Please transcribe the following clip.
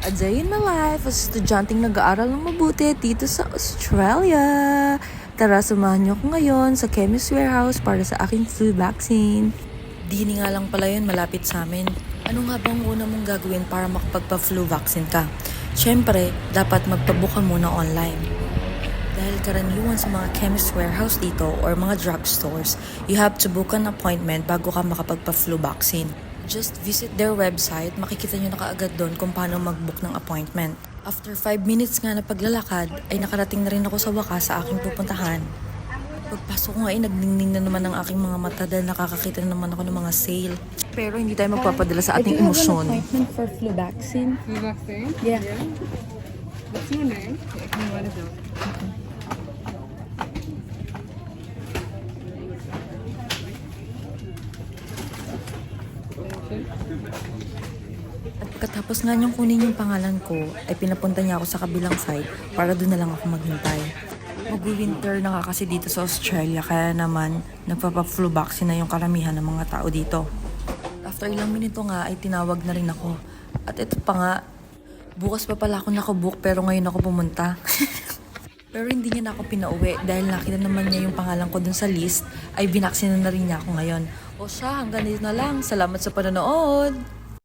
A day in my life as estudyanteng nag-aaral ng mabuti dito sa Australia. Tara, samahan niyo ako ngayon sa Chemist Warehouse para sa aking flu vaccine. Di nga lang pala yun malapit sa amin. Ano nga bang una mong gagawin para makapagpa-flu vaccine ka? Siyempre, dapat magpabuka muna online. Dahil karaniwan sa mga Chemist Warehouse dito or mga drugstores, you have to book an appointment bago ka makapagpa-flu vaccine. Just visit their website, makikita nyo na kaagad doon kung paano mag-book ng appointment. After 5 minutes nga na paglalakad, ay nakarating na rin ako sa wakas sa aking pupuntahan. Pagpasok ko nga ay nagningning na naman ang aking mga mata dahil nakakakita na naman ako ng mga sale. Pero hindi tayo magpapadala sa ating emosyon. I do have an appointment for flu vaccine. Flu vaccine? Yeah. What's your name? I can write it down. At pagkatapos nga niyang kunin yung pangalan ko, ay pinapunta niya ako sa kabilang side para doon na lang ako maghintay. Mag-winter na nga kasi dito sa Australia, kaya naman nagpapa-flu vaccine na yung karamihan ng mga tao dito. After ilang minuto nga ay tinawag na rin ako. At ito pa nga, bukas pa pala ako nakabook pero ngayon ako pumunta. Pero hindi niya na ako pinauwi dahil nakita naman niya yung pangalan ko dun sa list, ay binaksina na rin niya ako ngayon. O siya, hanggang dito na lang. Salamat sa panonood!